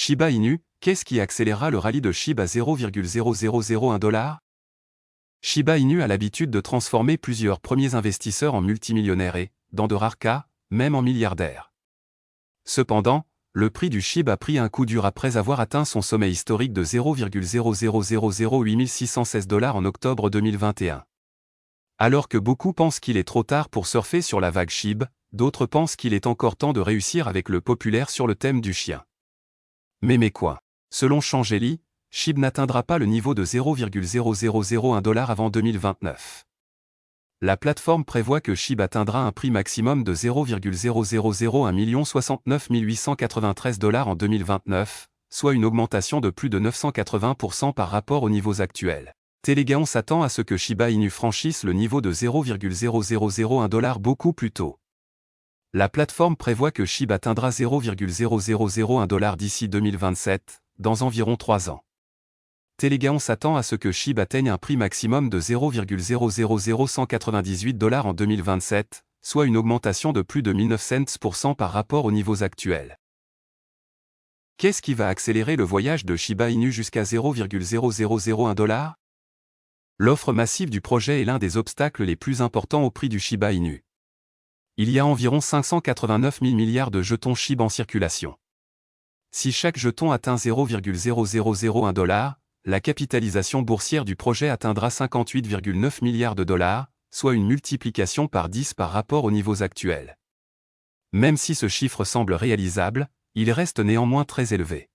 Shiba Inu, qu'est-ce qui accélérera le rallye de SHIB à 0,0001 $? Shiba Inu a l'habitude de transformer plusieurs premiers investisseurs en multimillionnaires et, dans de rares cas, même en milliardaires. Cependant, le prix du SHIB a pris un coup dur après avoir atteint son sommet historique de 0,00008616 $ en octobre 2021. Alors que beaucoup pensent qu'il est trop tard pour surfer sur la vague SHIB, d'autres pensent qu'il est encore temps de réussir avec le populaire sur le thème du chien. Mais quoi? Selon Changeli, SHIB n'atteindra pas le niveau de 0,0001 $ avant 2029. La plateforme prévoit que SHIB atteindra un prix maximum de 0,0001 069 893 $ en 2029, soit une augmentation de plus de 980% par rapport aux niveaux actuels. Telegram s'attend à ce que Shiba Inu franchisse le niveau de 0,0001 $ beaucoup plus tôt. La plateforme prévoit que SHIB atteindra 0,0001 $ d'ici 2027, dans environ 3 ans. Telegram s'attend à ce que SHIB atteigne un prix maximum de 0,000198 $ en 2027, soit une augmentation de plus de 1900% par rapport aux niveaux actuels. Qu'est-ce qui va accélérer le voyage de Shiba Inu jusqu'à 0,0001 $? L'offre massive du projet est l'un des obstacles les plus importants au prix du Shiba Inu. Il y a environ 589 000 milliards de jetons SHIB en circulation. Si chaque jeton atteint 0,0001 $, la capitalisation boursière du projet atteindra 58,9 milliards de dollars, soit une multiplication par 10 par rapport aux niveaux actuels. Même si ce chiffre semble réalisable, il reste néanmoins très élevé.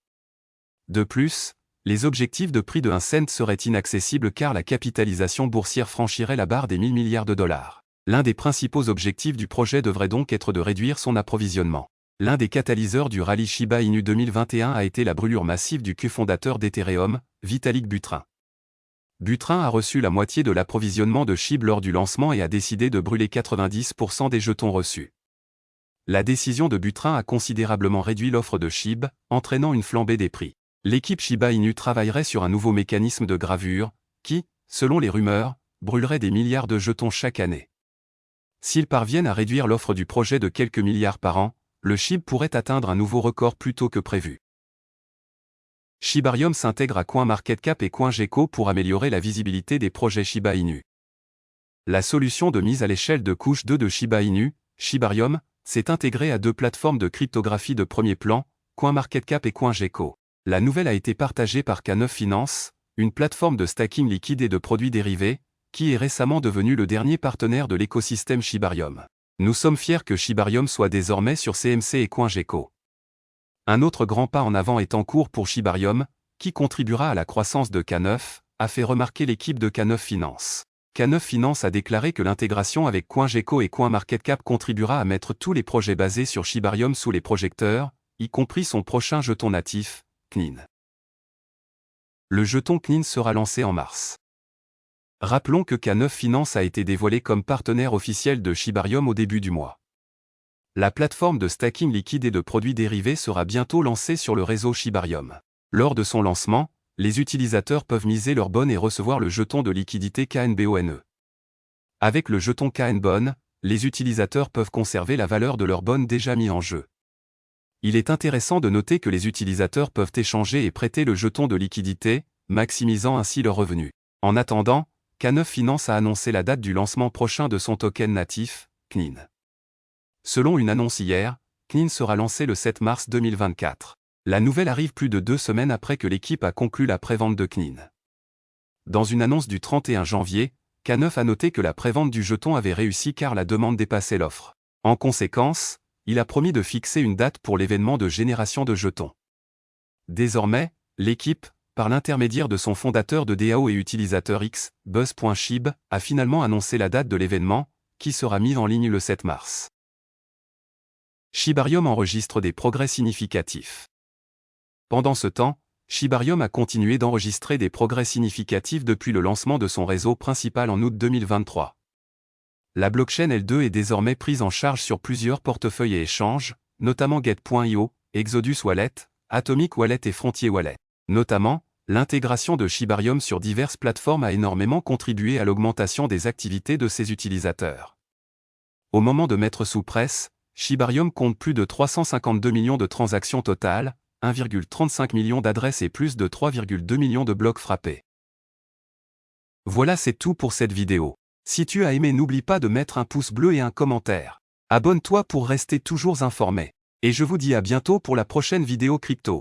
De plus, les objectifs de prix de 1 cent seraient inaccessibles car la capitalisation boursière franchirait la barre des 1000 milliards de dollars. L'un des principaux objectifs du projet devrait donc être de réduire son approvisionnement. L'un des catalyseurs du rallye Shiba Inu 2021 a été la brûlure massive du cofondateur d'Ethereum, Vitalik Buterin. Buterin a reçu la moitié de l'approvisionnement de SHIB lors du lancement et a décidé de brûler 90% des jetons reçus. La décision de Buterin a considérablement réduit l'offre de SHIB, entraînant une flambée des prix. L'équipe Shiba Inu travaillerait sur un nouveau mécanisme de gravure, qui, selon les rumeurs, brûlerait des milliards de jetons chaque année. S'ils parviennent à réduire l'offre du projet de quelques milliards par an, le SHIB pourrait atteindre un nouveau record plus tôt que prévu. Shibarium s'intègre à CoinMarketCap et CoinGecko pour améliorer la visibilité des projets Shiba Inu. La solution de mise à l'échelle de couche 2 de Shiba Inu, Shibarium, s'est intégrée à deux plateformes de cryptographie de premier plan, CoinMarketCap et CoinGecko. La nouvelle a été partagée par K9 Finance, une plateforme de stacking liquide et de produits dérivés, qui est récemment devenu le dernier partenaire de l'écosystème Shibarium. Nous sommes fiers que Shibarium soit désormais sur CMC et CoinGecko. Un autre grand pas en avant est en cours pour Shibarium, qui contribuera à la croissance de K9, a fait remarquer l'équipe de K9 Finance. K9 Finance a déclaré que l'intégration avec CoinGecko et CoinMarketCap contribuera à mettre tous les projets basés sur Shibarium sous les projecteurs, y compris son prochain jeton natif, KNIN. Le jeton KNIN sera lancé en mars. Rappelons que K9 Finance a été dévoilé comme partenaire officiel de Shibarium au début du mois. La plateforme de stacking liquide et de produits dérivés sera bientôt lancée sur le réseau Shibarium. Lors de son lancement, les utilisateurs peuvent miser leur BON et recevoir le jeton de liquidité KNBONE. Avec le jeton KNBON, les utilisateurs peuvent conserver la valeur de leur BON déjà mis en jeu. Il est intéressant de noter que les utilisateurs peuvent échanger et prêter le jeton de liquidité, maximisant ainsi leurs revenus. En attendant, K9 Finance a annoncé la date du lancement prochain de son token natif, KNIN. Selon une annonce hier, KNIN sera lancé le 7 mars 2024. La nouvelle arrive plus de 2 semaines après que l'équipe a conclu la prévente de KNIN. Dans une annonce du 31 janvier, K9 a noté que la prévente du jeton avait réussi car la demande dépassait l'offre. En conséquence, il a promis de fixer une date pour l'événement de génération de jetons. Désormais, l'équipe, par l'intermédiaire de son fondateur de DAO et utilisateur X, Buzz.shib, a finalement annoncé la date de l'événement, qui sera mis en ligne le 7 mars. Shibarium enregistre des progrès significatifs. Pendant ce temps, Shibarium a continué d'enregistrer des progrès significatifs depuis le lancement de son réseau principal en août 2023. La blockchain L2 est désormais prise en charge sur plusieurs portefeuilles et échanges, notamment Get.io, Exodus Wallet, Atomic Wallet et Frontier Wallet. Notamment, l'intégration de Shibarium sur diverses plateformes a énormément contribué à l'augmentation des activités de ses utilisateurs. Au moment de mettre sous presse, Shibarium compte plus de 352 millions de transactions totales, 1,35 million d'adresses et plus de 3,2 millions de blocs frappés. Voilà, c'est tout pour cette vidéo. Si tu as aimé, n'oublie pas de mettre un pouce bleu et un commentaire. Abonne-toi pour rester toujours informé. Et je vous dis à bientôt pour la prochaine vidéo crypto.